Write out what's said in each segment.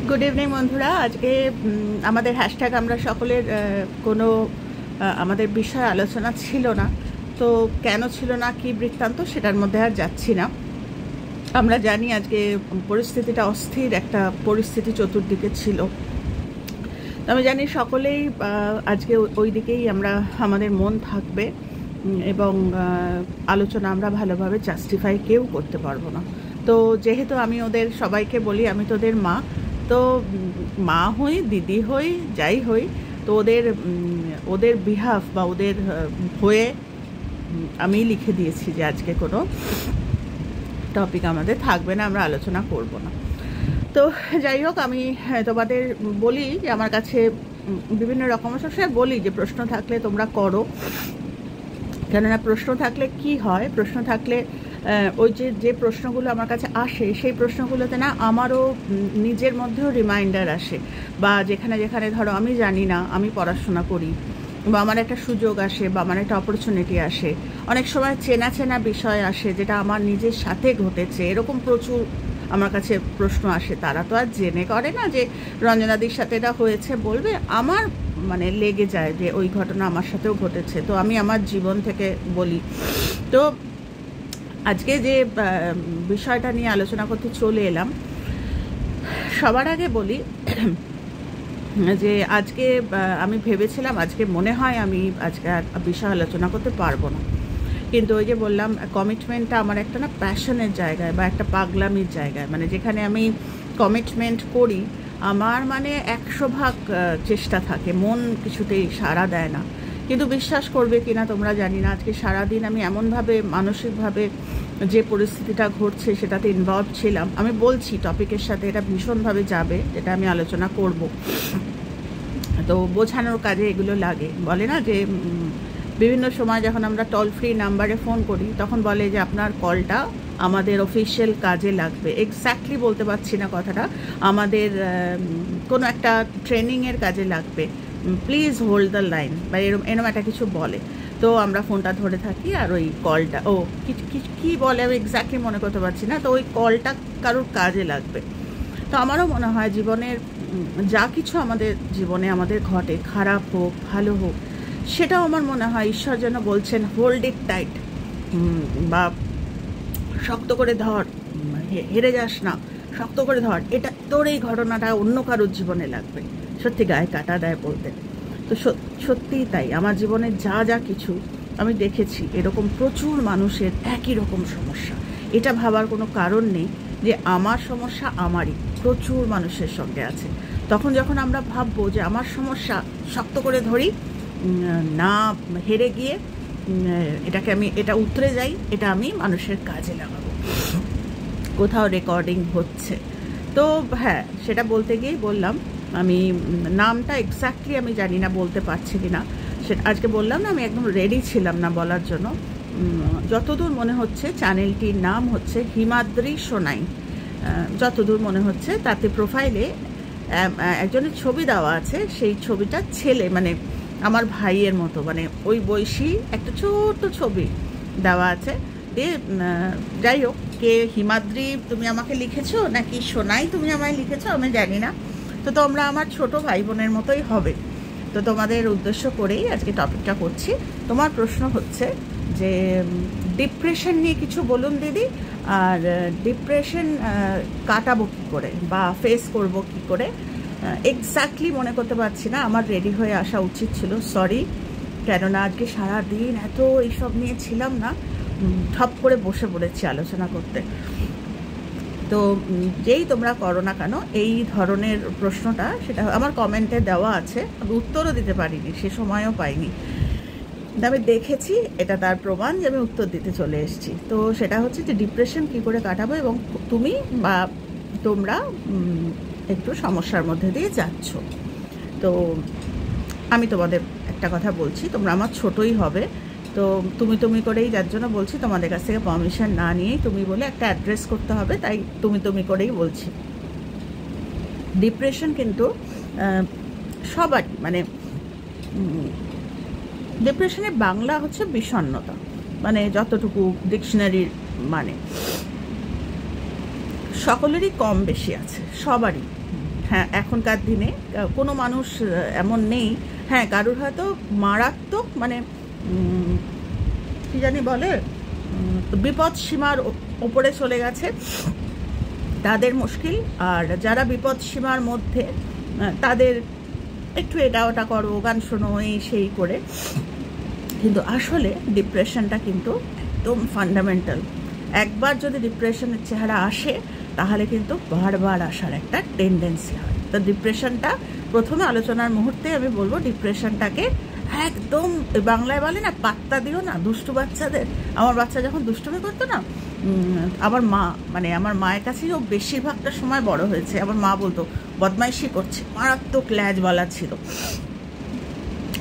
Good evening বন্ধুরা। আজকে আমাদের হ্যাশট্যাগ আমরা সকলের কোনো আমাদের বিষয় আলোচনা ছিল না। তো কেন ছিল না, কি বৃত্তান্ত, সেটার মধ্যে আর যাচ্ছি না। আমরা জানি আজকে পরিস্থিতিটা অস্থির একটা পরিস্থিতি চতুর্দিকে ছিল। তো আমি জানি সকলেই আজকে ওই দিকেই আমাদের মন থাকবে এবং আলোচনা আমরা ভালোভাবে জাস্টিফাই কেউ করতে পারবো না। তো যেহেতু আমি ওদের সবাইকে বলি আমি তোদের মা, তো মা হই, দিদি হই, যাই হই, তো ওদের বিহাফ বা ওদের হয়ে আমি লিখে দিয়েছি যে আজকে কোনো টপিক আমাদের থাকবে না, আমরা আলোচনা করব না। তো যাই হোক, আমি তোমাদের বলি যে আমার কাছে বিভিন্ন রকম সবসময় বলি যে প্রশ্ন থাকলে তোমরা করো, কেননা প্রশ্ন থাকলে কি হয়, প্রশ্ন থাকলে ওই যে প্রশ্নগুলো আমার কাছে আসে সেই প্রশ্নগুলোতে না আমারও নিজের মধ্যেও রিমাইন্ডার আসে, বা যেখানে যেখানে ধরো আমি জানি না, আমি পড়াশোনা করি, বা আমার একটা সুযোগ আসে, বা আমার একটা অপরচুনিটি আসে, অনেক সময় চেনা চেনা বিষয় আসে যেটা আমার নিজের সাথে ঘটেছে, এরকম প্রচুর আমার কাছে প্রশ্ন আসে। তারা তো আর জেনে করে না যে রঞ্জনাদির সাথে এটা হয়েছে বলবে, আমার মানে লেগে যায় যে ওই ঘটনা আমার সাথেও ঘটেছে, তো আমি আমার জীবন থেকে বলি। তো আজকে যে বিষয়টা নিয়ে আলোচনা করতে চলে এলাম, সবার আগে বলি যে আজকে আমি ভেবেছিলাম, আজকে মনে হয় আমি আজকে আর বিষয় আলোচনা করতে পারবো না, কিন্তু ওই যে বললাম কমিটমেন্টটা আমার একটা না প্যাশনের জায়গায় বা একটা পাগলামির জায়গায়, মানে যেখানে আমি কমিটমেন্ট করি আমার মানে 100 ভাগ চেষ্টা থাকে, মন কিছুতেই সাড়া দেয় না। কিন্তু বিশ্বাস করবে কিনা তোমরা জানি না, আজকে সারাদিন আমি এমনভাবে মানসিকভাবে যে পরিস্থিতিটা ঘটছে সেটাতে ইনভলভ ছিলাম। আমি বলছি টপিকের সাথে এটা ভীষণভাবে যাবে, এটা আমি আলোচনা করব। তো বোঝানোর কাজে এগুলো লাগে। বলে না যে বিভিন্ন সময় যখন আমরা টোল ফ্রি নাম্বারে ফোন করি তখন বলে যে আপনার কলটা আমাদের অফিসিয়াল কাজে লাগবে। এক্স্যাক্টলি বলতে পারছি না কথাটা, আমাদের কোনো একটা ট্রেনিংয়ের কাজে লাগবে, প্লিজ হোল্ড দ্য লাইন, বা এরম একটা কিছু বলে। তো আমরা ফোনটা ধরে থাকি আর ওই কলটা কি বলে আমি এক্স্যাক্টলি মনে করতে পারছি না, তো ওই কলটা কারোর কাজে লাগবে। তো আমারও মনে হয় জীবনের যা কিছু আমাদের জীবনে আমাদের ঘটে, খারাপ হোক ভালো হোক, সেটাও আমার মনে হয় ঈশ্বর যেন বলছেন হোল্ড ইট টাইট, বা শক্ত করে ধর, হেরে যাস না, শক্ত করে ধর, এটা তোর এই ঘটনাটা অন্য কারোর জীবনে লাগবে। সত্যি গায়ে কাটা দেয় বলতে। তো সত্যিই তাই, আমার জীবনে যা যা কিছু আমি দেখেছি এরকম প্রচুর মানুষের একই রকম সমস্যা। এটা ভাবার কোনো কারণ নেই যে আমার সমস্যা আমারই, প্রচুর মানুষের সঙ্গে আছে। তখন যখন আমরা ভাববো যে আমার সমস্যা শক্ত করে ধরি, না হেরে গিয়ে এটা উতরে যাই, এটা আমি মানুষের কাজে লাগাবো। কোথাও রেকর্ডিং হচ্ছে, তো হ্যাঁ সেটা বলতে গিয়েই বললাম, আমি নামটা এক্স্যাক্টলি আমি জানি না, বলতে পারছি কি না সেটা আজকে বললাম না, আমি একদম রেডি ছিলাম না বলার জন্য। যতদূর মনে হচ্ছে চ্যানেলটির নাম হচ্ছে হিমাদ্রি সোনাই, যতদূর মনে হচ্ছে। তাতে প্রোফাইলে একজনের ছবি দেওয়া আছে, সেই ছবিটা ছেলে, মানে আমার ভাইয়ের মতো, মানে ওই বয়সী একটা ছোট্ট ছবি দেওয়া আছে। দিয়ে যাই হোক, কে হিমাদ্রি তুমি আমাকে লিখেছো নাকি সোনাই তুমি আমায় লিখেছো আমি জানি না, তো তোমরা আমার ছোট ভাই বোনের মতোই হবে। তো তোমাদের উদ্দেশ্য করেই আজকে টপিকটা করছি। তোমার প্রশ্ন হচ্ছে যে ডিপ্রেশন নিয়ে কিছু বলুন দিদি, আর ডিপ্রেশন কাটাবো কী করে বা ফেস করব কি করে। এক্স্যাক্টলি মনে করতে পারছি না, আমার রেডি হয়ে আসা উচিত ছিল, সরি। কেননা আজকে সারাদিন এত এইসব নিয়ে ছিলাম না, ঠপ করে বসে পড়েছি আলোচনা করতে। তো যেই তোমরা করো না কেন এই ধরনের প্রশ্নটা, সেটা আমার কমেন্টে দেওয়া আছে, আমি উত্তরও দিতে পারিনি, সে সময়ও পাইনি, আমি দেখেছি, এটা তার প্রমাণ যে আমি উত্তর দিতে চলে এসেছি। তো সেটা হচ্ছে যে ডিপ্রেশন কী করে কাটাবো, এবং তুমি বা তোমরা একটু সমস্যার মধ্যে দিয়ে যাচ্ছ। তো আমি তোমাদের একটা কথা বলছি, তোমরা আমার ছোটই হবে, তো তুমি করেই, যার জন্য বলছি তোমাদের কাছ থেকে পারমিশন না নিয়েই তুমি বলে একটা অ্যাড্রেস করতে হবে, তাই তুমি করেই বলছি। ডিপ্রেশন কিন্তু সবারই, মানে ডিপ্রেশনের বাংলা হচ্ছে বিষণ্ণতা, মানে যতটুকু ডিকশনারির মানে সকলেরই কম বেশি আছে, সবারই হ্যাঁ, এখনকার দিনে কোনো মানুষ এমন নেই, হ্যাঁ কারোর হয়তো মারাত্মক মানে কী জানি বলে বিপদ সীমার ওপরে চলে গেছে, তাদের মুশকিল। আর যারা বিপদ সীমার মধ্যে, তাদের একটু এটা ওটা করো, গান শোনো, এই সেই করে। কিন্তু আসলে ডিপ্রেশনটা কিন্তু একদম ফান্ডামেন্টাল। একবার যদি ডিপ্রেশনের চেহারা আসে তাহলে কিন্তু বারবার আসার একটা টেন্ডেন্সি হয়। তো ডিপ্রেশনটা প্রথমে আলোচনার মুহূর্তে আমি বলবো, ডিপ্রেশনটাকে একদম বাংলায় বলে না, পাত্তা দিও না দুষ্টু বাচ্চাদের। আমার বাচ্চা যখন দুষ্টুমি করতো না, আমার মা মানে আমার মায়ের কাছেই ও বেশিরভাগটা সময় বড় হয়েছে। আমার মা বলতো বদমাইশি করছে, মারাত্মক ল্যাজ বলা ছিল,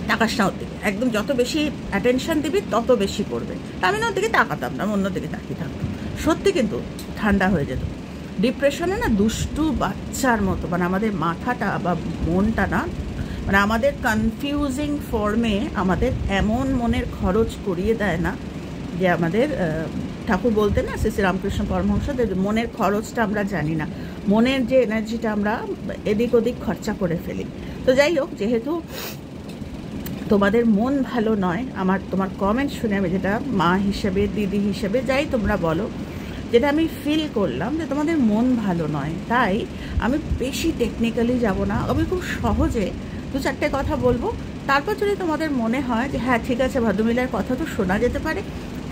তাকাস না ওর দিকে, একদম যত বেশি অ্যাটেনশন দিবি তত বেশি করবে। আমি না ওর দিকে তাকাতাম না, অন্যদিকে তাকিয়ে থাকতাম। সত্যি কিন্তু ঠান্ডা হয়ে যেত। ডিপ্রেশনে না দুষ্টু বাচ্চার মতো মানে আমাদের মাথাটা বা মনটা না, মানে আমাদের কনফিউজিং ফর্মে আমাদের এমন মনের খরচ করিয়ে দেয় না যে আমাদের ঠাকুর বলতে না, শ্রী রামকৃষ্ণ পরমহংসদের মনের খরচটা আমরা জানি না, মনের যে এনার্জিটা আমরা এদিক ওদিক খরচা করে ফেলি। তো যাই হোক, যেহেতু তোমাদের মন ভালো নয়, তোমার কমেন্ট শুনে আমি যেটা মা হিসেবে, দিদি হিসেবে, যাই তোমরা বলো, যেটা আমি ফিল করলাম যে তোমাদের মন ভালো নয়, তাই আমি বেশি টেকনিক্যালি যাব না। আমি খুব সহজে 2-4টে কথা বলবো। তারপর যদি তোমাদের মনে হয় যে হ্যাঁ ঠিক আছে, ভদ্রমহিলার কথা তো শোনা যেতে পারে,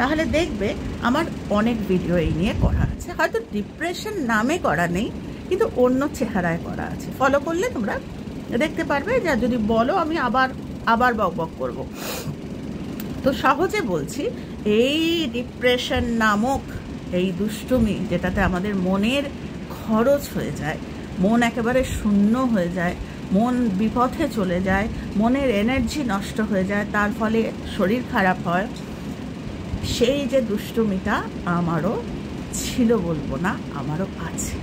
তাহলে দেখবে আমার অনেক ভিডিও এই নিয়ে করা আছে। হয়তো ডিপ্রেশন নামে করা নেই, কিন্তু অন্য চেহারায় করা আছে। ফলো করলে তোমরা দেখতে পারবে। যা যদি বলো আমি আবার বক করব। তো সহজে বলছি, এই ডিপ্রেশন নামক এই দুষ্টুমি, যেটাতে আমাদের মনের খরচ হয়ে যায়, মন একেবারে শূন্য হয়ে যায়, মন বিপথে চলে যায়, মনের এনার্জি নষ্ট হয়ে যায়, তার ফলে শরীর খারাপ হয়, সেই যে দুষ্টুমিটা আমারও ছিল বলবো না, আমারও আছে।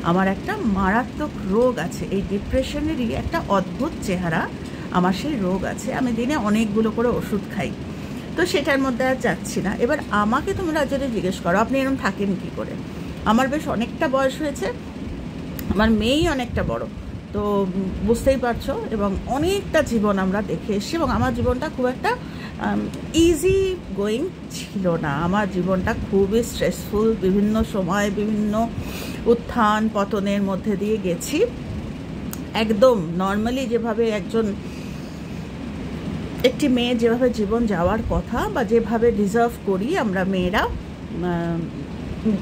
আমার একটা মারাত্মক রোগ আছে, এই ডিপ্রেশনেরই একটা অদ্ভুত চেহারা, আমার সেই রোগ আছে। আমি দিনে অনেকগুলো করে ওষুধ খাই, তো সেটার মধ্যে আর যাচ্ছি না। এবার আমাকে তোমরা যদি জিজ্ঞেস করো আপনি এরকম থাকেন কী করে, আমার বেশ অনেকটা বয়স হয়েছে, আমার মেয়েই অনেকটা বড়, তো বুঝতেই পারছো। এবং অনেকটা জীবন আমরা দেখে এসেছি, এবং আমার জীবনটা খুব একটা ইজি গোয়িং ছিল না। আমার জীবনটা খুবই স্ট্রেসফুল, বিভিন্ন সময় বিভিন্ন উত্থান পতনের মধ্যে দিয়ে গেছি। একদম নর্মালি যেভাবে একটি মেয়ে যেভাবে জীবন যাওয়ার কথা বা যেভাবে ডিজার্ভ করি আমরা মেয়েরা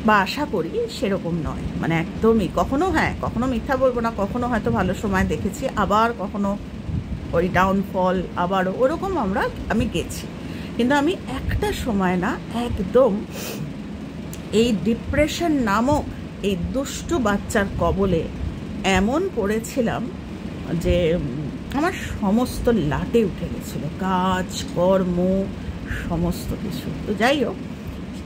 বা আশা করি, সেরকম নয়। মানে একদমই কখনো মিথ্যা বলবো না, কখনো হয়তো ভালো সময় দেখেছি, আবার কখনো ওই ডাউনফল, আবারও ওরকম আমি গেছি। কিন্তু আমি একটা সময় না একদম এই ডিপ্রেশন নামক এই দুষ্টু বাচ্চার কবলে এমন পড়েছিলাম যে আমার সমস্ত লাটে উঠে গেছিল, কাজ কর্ম সমস্ত কিছু। তো যাই হোক,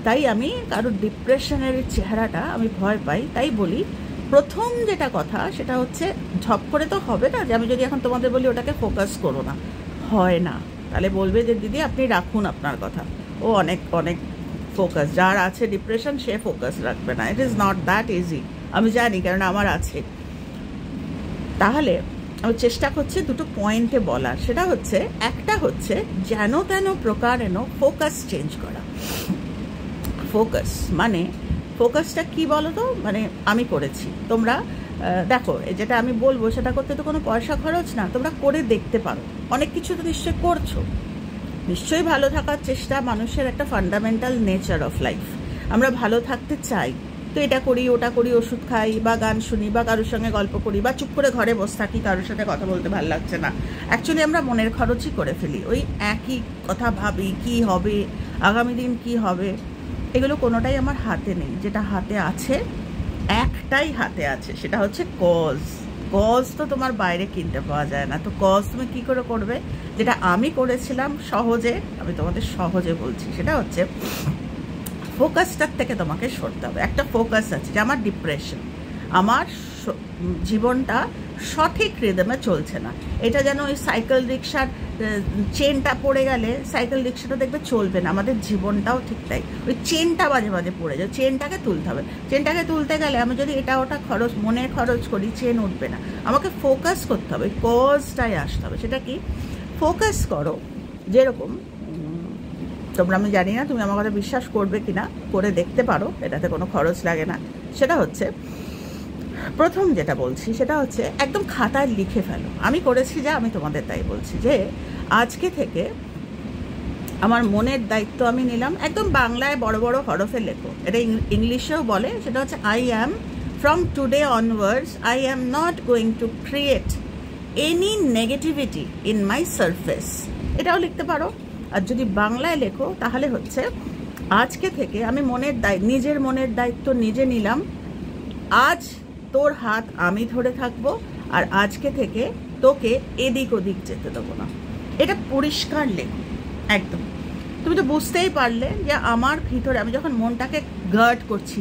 তাই আমি কারোর ডিপ্রেশনের চেহারাটা আমি ভয় পাই। তাই বলি, প্রথম যেটা কথা সেটা হচ্ছে, ঝপ করে তো হবে না যে আমি যদি এখন তোমাদের বলি ওটাকে ফোকাস করো না, হয় না। তাহলে বলবে যে দিদি আপনি রাখুন আপনার কথা, ও অনেক ফোকাস, যার আছে ডিপ্রেশন সে ফোকাস রাখবে না। It is not that easy, আমি জানি, কারণ আমার আছে। তাহলে আমি চেষ্টা করছি দুটো পয়েন্টে বলার। সেটা হচ্ছে, একটা হচ্ছে যেন তেন প্রকারেণ ফোকাস চেঞ্জ করা। ফোকাস মানে, ফোকাসটা কি বলো তো, মানে আমি করেছি, তোমরা দেখো যেটা আমি বলবো সেটা করতে তো কোনো পয়সা খরচ না, তোমরা করে দেখতে পারো। অনেক কিছু তো নিশ্চয়ই করছো, নিশ্চয়ই ভালো থাকার চেষ্টা মানুষের একটা ফান্ডামেন্টাল নেচার অফ লাইফ। আমরা ভালো থাকতে চাই, তো এটা করি ওটা করি, ওষুধ খাই বা গান শুনি বা কারোর সঙ্গে গল্প করি বা চুপ করে ঘরে বসে থাকি, কারোর সাথে কথা বলতে ভালো লাগছে না। অ্যাকচুয়ালি আমরা মনের খরচই করে ফেলি, ওই একই কথা ভাবি, কি হবে আগামী দিন, কি হবে। এগুলো কোনোটাই আমার হাতে নেই। যেটা হাতে আছে, একটাই হাতে আছে, সেটা হচ্ছে কজ। কজ তো তোমার বাইরে কিনতে পাওয়া যায় না, তো কজ তুমি কি করে করবে? যেটা আমি করেছিলাম সহজে, আমি তোমাদের সহজে বলছি, সেটা হচ্ছে ফোকাসটার থেকে তোমাকে সরতে হবে। একটা ফোকাস আছে যে আমার ডিপ্রেশন, আমার জীবনটা সঠিক রিদমে চলছে না। এটা যেন ওই সাইকেল রিক্সার চেনটা পড়ে গেলে সাইকেল রিক্সাটা দেখবে চলবে না, আমাদের জীবনটাও ঠিক তাই, ওই চেনটা মাঝে মাঝে পড়ে যায়, চেনটাকে তুলতে হবে। চেনটাকে তুলতে গেলে আমি যদি এটা ওটা খরচ মনে খরচ করি, চেন উঠবে না, আমাকে ফোকাস করতে হবে, কজটাই আসতে হবে। সেটা কি? ফোকাস করো। যেরকম তোমরা, আমি জানি না তুমি আমার কথা বিশ্বাস করবে কিনা, করে দেখতে পারো, এটাতে কোনো খরচ লাগে না। সেটা হচ্ছে, প্রথম যেটা বলছি সেটা হচ্ছে একদম খাতায় লিখে ফেলো। আমি করেছি যা, আমি তোমাদের তাই বলছি, যে আজকে থেকে আমার মনের দায়িত্ব আমি নিলাম। একদম বাংলায় বড় বড় হরফে লেখো, এটা ইংলিশেও বলে, সেটা হচ্ছে I am from today onwards I am not going to create any negativity in my surface. এটাও লিখতে পারো। আর যদি বাংলায় লেখো তাহলে হচ্ছে আজকে থেকে আমি নিজের মনের দায়িত্ব নিজে নিলাম। আজ তোর হাত আমি ধরে থাকবো, আর আজকে থেকে তোকে এদিক ওদিক যেতে দেবো না। এটা পরিষ্কার লেখো একদম। তুমি তো বুঝতেই পারলে যে আমার ভিতরে, আমি যখন মনটাকে গার্ড করছি,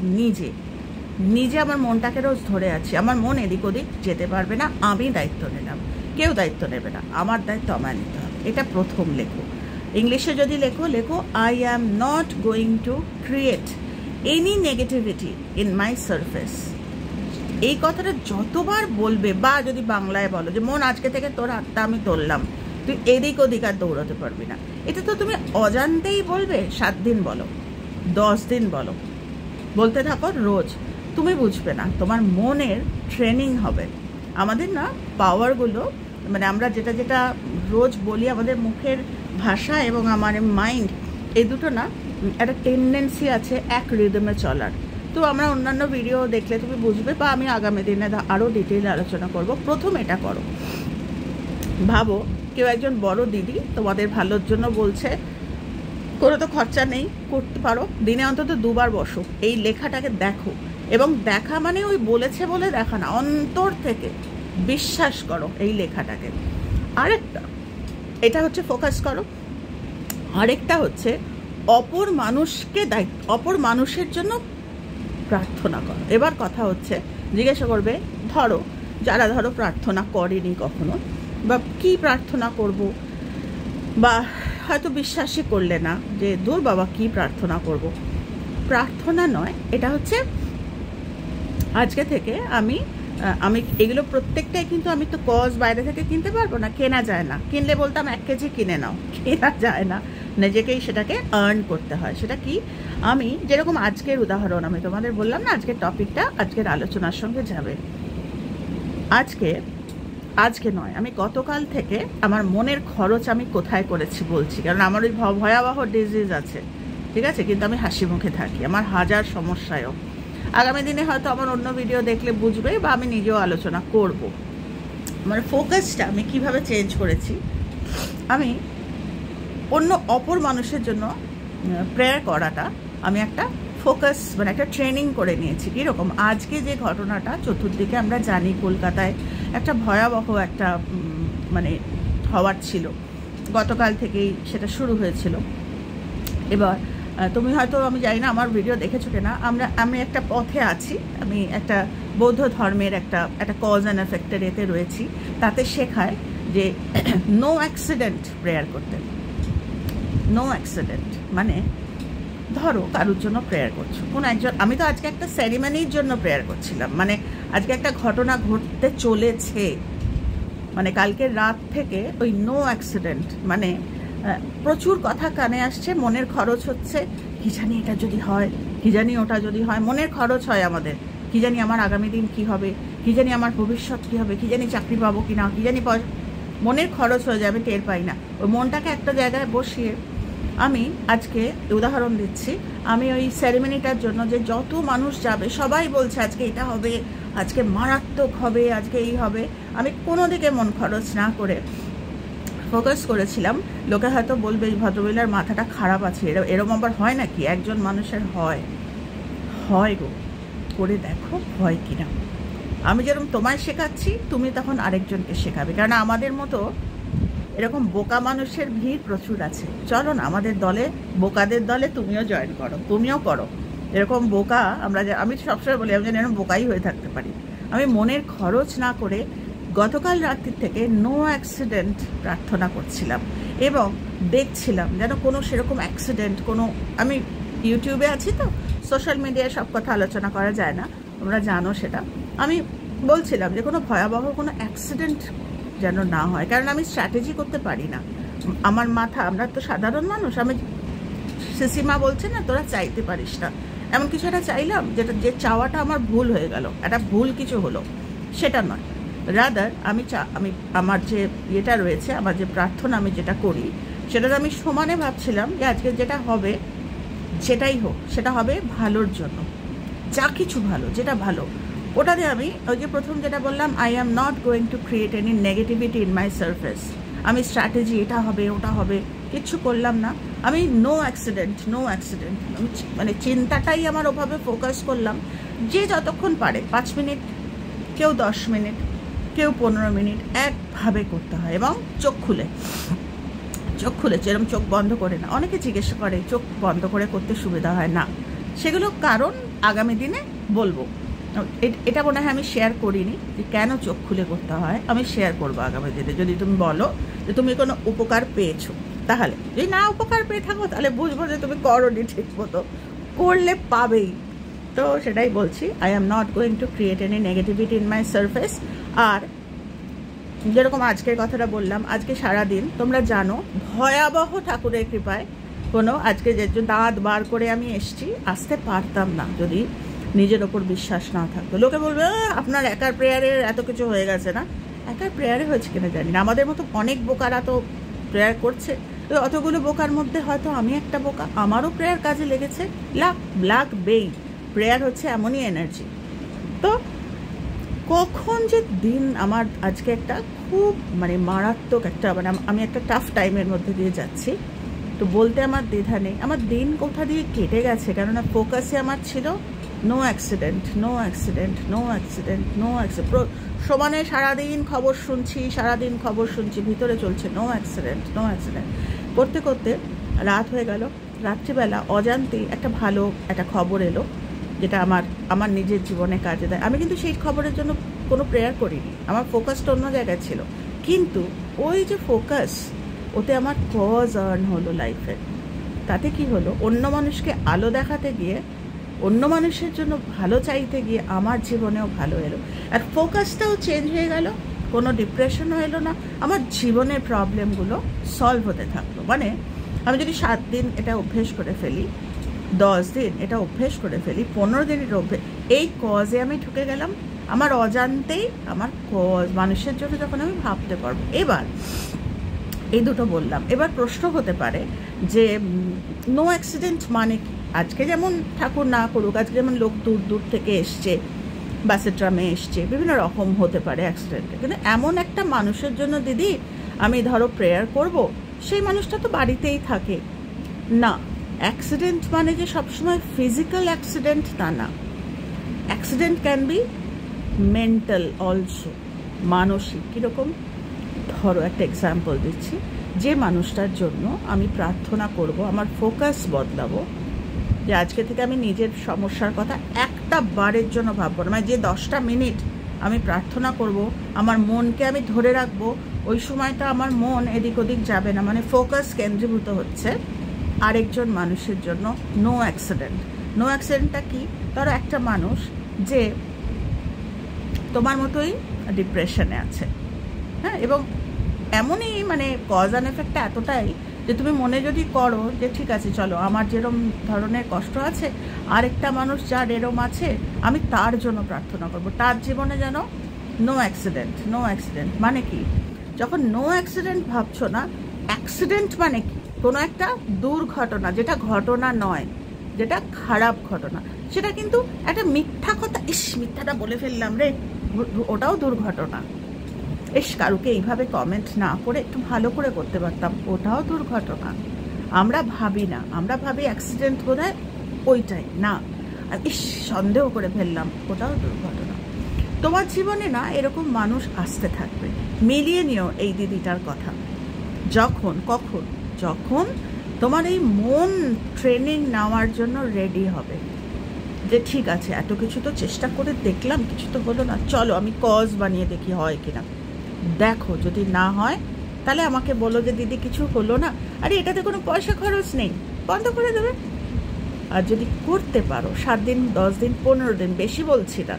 নিজে আমার মনটাকে রোজ ধরে আছি, আমার মন এদিক ওদিক যেতে পারবে না, আমি দায়িত্ব নিলাম, কেউ দায়িত্ব নেবে না, আমার দায়িত্ব আমার নিতে হবে। এটা প্রথম লেখো। ইংলিশে যদি লেখো I am not going to create any negativity in my surface. এই কথাটা যতবার বলবে, বা যদি বাংলায় বলো যে মন আজকে থেকে তোর হাতটা আমি ধরলাম, তুই এদিক ওদিক আর দৌড়াতে পারবি না, এটা তো তুমি অজান্তেই বলবে। 7 দিন বলো, 10 দিন বলো, বলতে থাকো রোজ, তুমি বুঝবে না, তোমার মনের ট্রেনিং হবে। আমাদের না পাওয়ারগুলো, মানে আমরা যেটা যেটা রোজ বলি, আমাদের মুখের ভাষা এবং আমার মাইন্ড, এই দুটো না একটা টেন্ডেন্সি আছে এক রিদমে চলার। তো আমরা অন্যান্য ভিডিও দেখলে তুমি বুঝবে, বা আমি আগামী দিনে আরও ডিটেইলে আলোচনা করব। প্রথম এটা করো, ভাবো কেউ একজন বড় দিদি তোমাদের ভালোর জন্য বলছে, কোনো তো খরচা নেই, করতে পারো, দিনে অন্তত 2 বার বসো, এই লেখাটাকে দেখো। এবং দেখা মানে ওই বলেছে বলে দেখা না, অন্তর থেকে বিশ্বাস করো এই লেখাটাকে। আরেকটা, এটা হচ্ছে ফোকাস করো। আরেকটা হচ্ছে অপর মানুষের জন্য প্রার্থনা করো। এবার কথা হচ্ছে, জিজ্ঞাসা করবে, যারা প্রার্থনা করেনি কখনো, বা কি প্রার্থনা করব, বা হয়তো বিশ্বাসই করলে না, যে দূর বাবা কি প্রার্থনা করব। প্রার্থনা নয়, এটা হচ্ছে আজকে থেকে আমি এগুলো প্রত্যেকটাই, কিন্তু আমি তো কজ বাইরে থেকে কিনতে পারবো না, কেনা যায় না। কিনলে বলতাম 1 কেজি কিনে নাও, কেনা যায় না, নিজেকেই সেটাকে আর্ন করতে হয়। সেটা কি? আমি যেরকম আজকের উদাহরণ আমি তোমাদের বললাম না, আজকের টপিকটা আজকের আলোচনার সঙ্গে যাবে। আজকে নয়, আমি গতকাল থেকে আমার মনের খরচ আমি কোথায় করেছি বলছি, কারণ আমার ওই ভয়াবহ ডিজিজ আছে, ঠিক আছে, কিন্তু আমি হাসি মুখে থাকি, আমার হাজার সমস্যায়ও। আগামী দিনে হয়তো আমার অন্য ভিডিও দেখলে বুঝবে, বা আমি নিজেও আলোচনা করব। আমার ফোকাসটা আমি কিভাবে চেঞ্জ করেছি। আমি অপর মানুষের জন্য প্রেয়ার করাটা আমি একটা ফোকাস, মানে একটা ট্রেনিং করে নিয়েছি। কীরকম? আজকে যে ঘটনাটা চতুর্দিকে আমরা জানি, কলকাতায় একটা ভয়াবহ একটা মানে হওয়ার ছিল, গতকাল থেকেই সেটা শুরু হয়েছিল। এবার তুমি হয়তো, আমি জানি না আমার ভিডিও দেখেছো কিনা, আমি একটা পথে আছি, আমি একটা বৌদ্ধ ধর্মের একটা কজ অ্যান্ড এফেক্টের এতে রয়েছি। তাতে শেখায় যে নো অ্যাক্সিডেন্ট প্রেয়ার করতে। নো অ্যাক্সিডেন্ট মানে ধরো কারোর জন্য প্রেয়ার করছো, কোনো একজন, আমি তো আজকে একটা সেরিমনির জন্য প্রেয়ার করছিলাম, মানে আজকে একটা ঘটনা ঘটতে চলেছে, মানে কালকের রাত থেকে ওই নো অ্যাক্সিডেন্ট, মানে প্রচুর কথা কানে আসছে, মনের খরচ হচ্ছে, কি জানি এটা যদি হয়, কি জানি ওটা যদি হয়, মনের খরচ হয় আমাদের, কি জানি আমার আগামী দিন কি হবে, কি জানি আমার ভবিষ্যৎ কি হবে, কি জানি চাকরি পাবো কি না, কি জানি মনের খরচ হয়ে যাবে, টের পাই না। ওই মনটাকে একটা জায়গায় বসিয়ে আমি আজকে উদাহরণ দিচ্ছি, আমি ওই সেরেমনিটার জন্য যে যত মানুষ যাবে সবাই বলছে আজকে এটা হবে, আজকে মারাত্মক হবে, আজকে এই হবে, আমি কোনো দিকে মন খরচ না করে ফোকাস করেছিলাম। লোকে হয়তো বলবে এই ভদ্রমহিলার মাথাটা খারাপ আছে, এরম আবার হয় নাকি? একজন মানুষের হয় গো, করে দেখো হয় কিনা। আমি যেরকম তোমায় শেখাচ্ছি, তুমি তখন আরেকজনকে শেখাবে, কারণ আমাদের মতো এরকম বোকা মানুষের ভিড় প্রচুর আছে। চলো না আমাদের দলে, বোকাদের দলে তুমিও জয়েন করো, তুমিও করো এরকম বোকা। আমি সবসময় বলি আমি যেন এরকম বোকাই হয়ে থাকতে পারি, আমি মনের খরচ না করে গতকাল রাত্রি থেকে নো অ্যাক্সিডেন্ট প্রার্থনা করছিলাম এবং দেখছিলাম যেন কোনো সেরকম অ্যাক্সিডেন্ট কোনো, আমি ইউটিউবে আছি তো সোশ্যাল মিডিয়ায় সব কথা আলোচনা করা যায় না, তোমরা জানো সেটা। আমি বলছিলাম যে কোনো ভয়াবহ কোনো অ্যাক্সিডেন্ট যেন না হয়, কারণ আমি স্ট্র্যাটেজি করতে পারি না। আমার মাথা, আমরা তো সাধারণ মানুষ, আমি সিসিমা বলছে না তোরা চাইতে পারিস না, এমন কিছু একটা চাইলাম যেটা, যে চাওয়াটা আমার ভুল হয়ে গেল, একটা ভুল কিছু হলো, সেটা নয়। রাদার আমি আমার যে ইয়েটা রয়েছে, আমার যে প্রার্থনা আমি যেটা করি, সেটা আমি সমানে ভাবছিলাম যে আজকে যেটা হবে সেটাই হোক, সেটা হবে ভালোর জন্য, যা কিছু ভালো, যেটা ভালো ওটাতে আমি, ওই যে প্রথম যেটা বললাম, I am not going to create any negativity in my surface. আমি স্ট্র্যাটেজি এটা হবে ওটা হবে কিচ্ছু করলাম না। আমি নো অ্যাক্সিডেন্ট, আমি মানে চিন্তাটাই আমার ওভাবে ফোকাস করলাম যে যতক্ষণ পারে 5 মিনিট, কেউ 10 মিনিট, কেউ 15 মিনিট একভাবে করতে হয়, এবং চোখ খুলে এরকম চোখ বন্ধ করে না। অনেকে জিজ্ঞেস করে চোখ বন্ধ করে করতে সুবিধা হয় না, সেগুলো কারণ আগামী দিনে বলবো। এটা মনে হয় আমি শেয়ার করিনি যে কেন চোখ খুলে করতে হয়, আমি শেয়ার করবো আগামী দিনে। যদি তুমি বলো যে তুমি কোনো উপকার পেয়েছো, তাহলে যদি না উপকার পেয়ে থাকো তাহলে বুঝবো যে তুমি করোনি ঠিক মতো, করলে পাবেই। তো সেটাই বলছি, I am not going to create any negativity in my surface. আর যেরকম আজকের কথাটা বললাম, আজকে সারাদিন তোমরা জানো ভয়াবহ ঠাকুরের কৃপায় কোনো, আজকে যে দাঁত বার করে আমি আসতে পারতাম না যদি নিজের ওপর বিশ্বাস না থাকতো। লোকে বলবে আপনার একার প্রেয়ারে এত কিছু হয়ে গেছে না, একার প্রেয়ারে হয়েছে কিনা জানি না, আমাদের মতো অনেক বোকারা তো প্রেয়ার করছে। তো অতগুলো বোকার মধ্যে হয়তো আমি একটা বোকা, আমারও প্রেয়ার কাজে লেগেছে। লাগবেই, প্রেয়ার হচ্ছে এমনই এনার্জি। তো কখন যে দিন আমার আজকে একটা খুব মানে মারাত্মক একটা, মানে আমি একটা টাফ টাইমের মধ্যে দিয়ে যাচ্ছি, তো বলতে আমার দ্বিধা নেই আমার দিন কোথা দিয়ে কেটে গেছে। কেননা ফোকাসে আমার ছিল নো অ্যাক্সিডেন্ট, সমানে সারাদিন খবর শুনছি, ভিতরে চলছে নো অ্যাক্সিডেন্ট করতে করতে রাত হয়ে গেল। রাত্রিবেলা অজান্তেই একটা ভালো একটা খবর এলো, যেটা আমার নিজের জীবনে কাজে দেয়। আমি কিন্তু সেই খবরের জন্য কোনো প্রেয়ার করিনি, আমার ফোকাসটা অন্য জায়গায় ছিল, কিন্তু ওই যে ফোকাস, ওতে আমার কজ আর্ন হলো লাইফে। তাতে কি হলো, অন্য মানুষকে আলো দেখাতে গিয়ে, অন্য মানুষের জন্য ভালো চাইতে গিয়ে আমার জীবনেও ভালো এলো, আর ফোকাসটাও চেঞ্জ হয়ে গেল, কোনো ডিপ্রেশনও এলো না, আমার জীবনের প্রবলেমগুলো সলভ হতে থাকলো। মানে আমি যদি 7 দিন এটা অভ্যেস করে ফেলি, 10 দিন এটা অভ্যেস করে ফেলি, 15 দিনের অভ্যেস, এই কজে আমি ঢুকে গেলাম, আমার অজান্তেই আমার কজ মানুষের জন্য যখন আমি ভাবতে পারবো। এবার এই দুটো বললাম, এবার প্রশ্ন হতে পারে যে নো অ্যাক্সিডেন্ট মানে কি? আজকে যেমন ঠাকুর না করুক, আজকে যেমন লোক দূর দূর থেকে এসছে, বাসে ট্রামে এসছে, বিভিন্ন রকম হতে পারে অ্যাক্সিডেন্টে, কিন্তু এমন একটা মানুষের জন্য দিদি আমি ধরো প্রেয়ার করব, সেই মানুষটা তো বাড়িতেই থাকে না। অ্যাক্সিডেন্ট মানে যে সবসময় ফিজিক্যাল অ্যাক্সিডেন্ট তা না, accident can be mental also, মানসিক। কীরকম? ধরো একটা এক্সাম্পল দিচ্ছি, যে মানুষটার জন্য আমি প্রার্থনা করব, আমার ফোকাস বদলাবো, যে আজকে থেকে আমি নিজের সমস্যার কথা একটা বারের জন্য ভাববো না, মানে যে 10টা মিনিট আমি প্রার্থনা করব, আমার মনকে আমি ধরে রাখবো, ওই সময়টা আমার মন এদিক ওদিক যাবে না, মানে ফোকাস কেন্দ্রীভূত হচ্ছে আরেকজন মানুষের জন্য। নো অ্যাক্সিডেন্টটা কি? ধরো একটা মানুষ যে তোমার মতোই ডিপ্রেশনে আছে, হ্যাঁ, এবং এমনই মানে কজ অ্যান্ড এফেক্টটা এতটাই যে তুমি মনে যদি করো যে ঠিক আছে চলো, আমার যেরকম ধরনের কষ্ট আছে আরেকটা মানুষ যার এরম আছে, আমি তার জন্য প্রার্থনা করবো, তার জীবনে যেন নো অ্যাক্সিডেন্ট। মানে কি? যখন নো অ্যাক্সিডেন্ট ভাবছো না, অ্যাক্সিডেন্ট মানে কি? কোনো একটা দুর্ঘটনা, যেটা ঘটনা নয়, যেটা খারাপ ঘটনা, সেটা কিন্তু একটা মিথ্যা কথা, মিথ্যাটা বলে ফেললাম রে, ওটাও দুর্ঘটনা। কারুকে এইভাবে কমেন্ট না করে একটু ভালো করে করতে পারতাম, ওটাও দুর্ঘটনা। আমরা ভাবি না, আমরা ভাবি অ্যাক্সিডেন্ট বোধহয় ওইটাই না, আর সন্দেহ করে ফেললাম, ওটাও দুর্ঘটনা। তোমার জীবনে না এরকম মানুষ আসতে থাকবে, মিলিয়ে নিও এই দিদিটার কথা। যখন তোমার এই মন ট্রেনিং নেওয়ার জন্য রেডি হবে, যে ঠিক আছে এত কিছু তো চেষ্টা করে দেখলাম, কিছু তো হলো না, চলো আমি কজ বানিয়ে দেখি হয় কিনা। দেখো যদি না হয় তাহলে আমাকে বলো যে দিদি কিছু হলো না, আরে এটাতে কোনো পয়সা খরচ নেই, বন্ধ করে দেবে। আর যদি করতে পারো 7 দিন 10 দিন 15 দিন, বেশি বলছি না,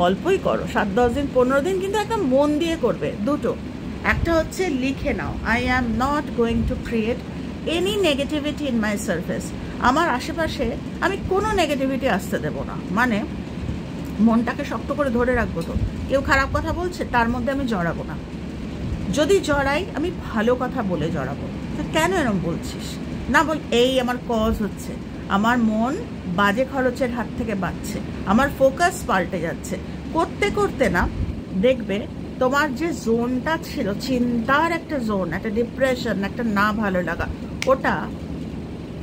অল্পই করো, 7-10 দিন 15 দিন, কিন্তু একদম মন দিয়ে করবে। দুটো, একটা হচ্ছে লিখে নাও, I am not going to create any negativity in my surface. আমার আশেপাশে আমি কোনো নেগেটিভিটি আসতে দেবো না, মানে মনটাকে শক্ত করে ধরে রাখবো। তো কেউ খারাপ কথা বলছে তার মধ্যে আমি জড়াবো না, যদি জড়াই আমি ভালো কথা বলে জড়াবো। তো কেন এরকম বলছিস না বল, এই আমার কজ হচ্ছে, আমার মন বাজে খরচের হাত থেকে বাঁচছে, আমার ফোকাস পাল্টে যাচ্ছে। করতে করতে না দেখবে তোমার যে জোনটা ছিল, চিন্তার একটা জোন, একটা ডিপ্রেশন, একটা না ভালো লাগা, ওটা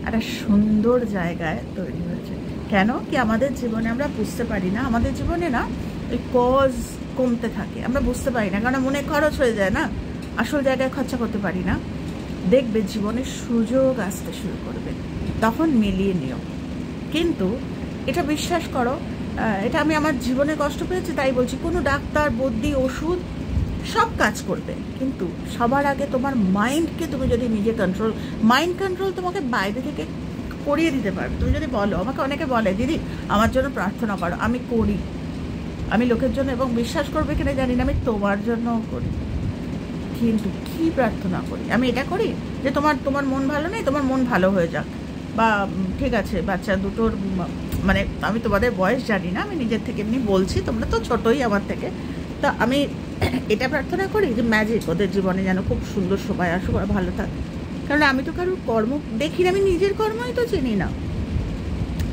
একটা সুন্দর জায়গায় তৈরি হয়েছে। কেন কি আমাদের জীবনে আমরা বুঝতে পারি না, আমাদের জীবনে না ওই কজ কমতে থাকে, আমরা বুঝতে পারি না, কারণ মনে খরচ হয়ে যায় না, আসল জায়গায় খরচা করতে পারি না। দেখবে জীবনে সুযোগ আসতে শুরু করবে, তখন মিলিয়ে নিও। কিন্তু এটা বিশ্বাস করো, এটা আমি আমার জীবনে কষ্ট পেয়েছি তাই বলছি, কোনো ডাক্তার বুদ্ধি ওষুধ সব কাজ করবে, কিন্তু সবার আগে তোমার মাইন্ডকে তুমি যদি নিজে কন্ট্রোল, মাইন্ড কন্ট্রোল তোমাকে বাইরে থেকে করিয়ে দিতে পারবে। তুমি যদি বলো, আমাকে অনেকে বলে দিদি আমার জন্য প্রার্থনা করো, আমি করি, আমি লোকের জন্য, এবং বিশ্বাস করবে কিনা জানি না, আমি তোমার জন্যও করি। কিন্তু কি প্রার্থনা করি আমি, এটা করি যে তোমার মন ভালো নেই, তোমার মন ভালো হয়ে যাক, বা ঠিক আছে বাচ্চা দুটোর, মানে আমি তোমাদের বয়স জানি না, আমি নিজের থেকে এমনি বলছি, তোমরা তো ছোটোই আমার থেকে, তা আমি এটা প্রার্থনা করি যে ম্যাজিক ওদের জীবনে যেন খুব সুন্দর সময় আসুক, আর ভালো থাক। কারণ আমি তো কারোর কর্ম দেখি না, আমি নিজের কর্মই তো চিনি না,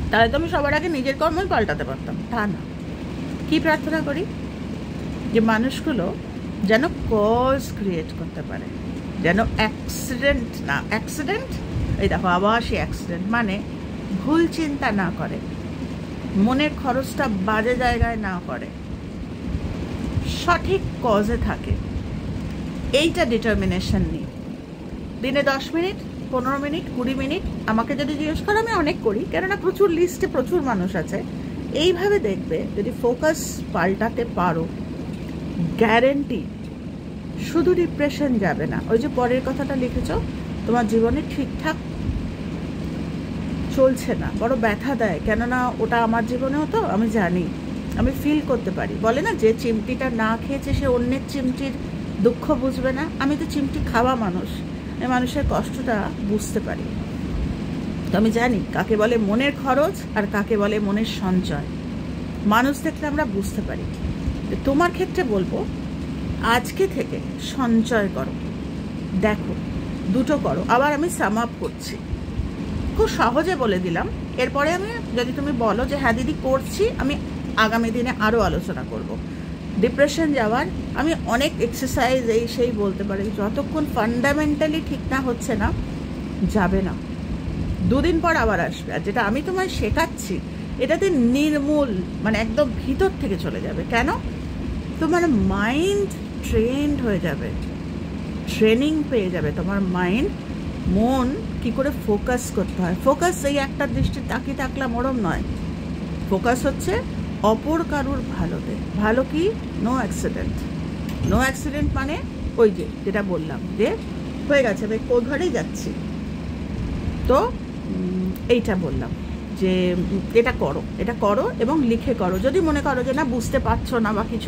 তাহলে তো আমি সবার আগে নিজের কর্মই পাল্টাতে পারতাম, তা না। কি প্রার্থনা করি, যে মানুষগুলো যেন কজ ক্রিয়েট করতে পারে, যেন অ্যাক্সিডেন্ট না, অ্যাক্সিডেন্ট এই দেখো আবার সেই অ্যাক্সিডেন্ট, মানে ভুল চিন্তা না করে, মনের খরচটা বাজে জায়গায় না করে, সঠিক কজে থাকে। এইটা ডিটারমিনেশন নিই, দিনে 10 মিনিট 15 মিনিট 20 মিনিট, আমাকে যদি জিজ্ঞেস করো আমি অনেক করি, কেননা প্রচুর লিস্টে প্রচুর মানুষ আছে। এইভাবে দেখবে যদি ফোকাস পাল্টাতে পারো, গ্যারেন্টি শুধু ডিপ্রেশন যাবে না, ওই যে পরের কথাটা লিখেছ, তোমার জীবনে ঠিকঠাক চলছে না, বড় ব্যথা দেয়, কেননা ওটা আমার জীবনে হতো, আমি জানি, আমি ফিল করতে পারি। বলে না যে চিমটিটা না খেয়েছে সে অন্যের চিমটির দুঃখ বুঝবে না, আমি তো চিমটি খাওয়া মানুষ, এই মানুষের কষ্টটা বুঝতে পারি। তো আমি জানি কাকে বলে মনের খরচ আর কাকে বলে মনের সঞ্চয়, মানুষ দেখলে আমরা বুঝতে পারি। তোমার ক্ষেত্রে বলবো আজকে থেকে সঞ্চয় করো, দেখো দুটো করো। আবার আমি সাম আপ করছি, খুব সহজে বলে দিলাম, এরপরে আমি যদি তুমি বলো যে হ্যাঁ দিদি করছি, আমি আগামী দিনে আরও আলোচনা করব। ডিপ্রেশন যাওয়ার আমি অনেক এক্সারসাইজ এই সেই বলতে পারি, যতক্ষণ ফান্ডামেন্টালি ঠিক না হচ্ছে না যাবে না, 2 দিন পর আবার আসবে। আর যেটা আমি তোমায় শেখাচ্ছি এটাতে নির্মূল, মানে একদম ভিতর থেকে চলে যাবে। কেন? তোমার মাইন্ড ট্রেন্ড হয়ে যাবে, ট্রেনিং পেয়ে যাবে তোমার মাইন্ড, মন কি করে ফোকাস করতে হয়। ফোকাস এই একটা দৃষ্টি তাকিয়ে থাকলাম ওরম নয়, ফোকাস হচ্ছে অপর কারুর ভালোতে। ভালো কি? No accident. নো অ্যাক্সিডেন্ট মানে ওই যে যেটা বললাম যে হয়ে গেছে, আমি কোঘরেই যাচ্ছি, তো এইটা বললাম যে এটা করো, এটা করো এবং লিখে করো। যদি মনে করো যে না বুঝতে পারছো না বা কিছু,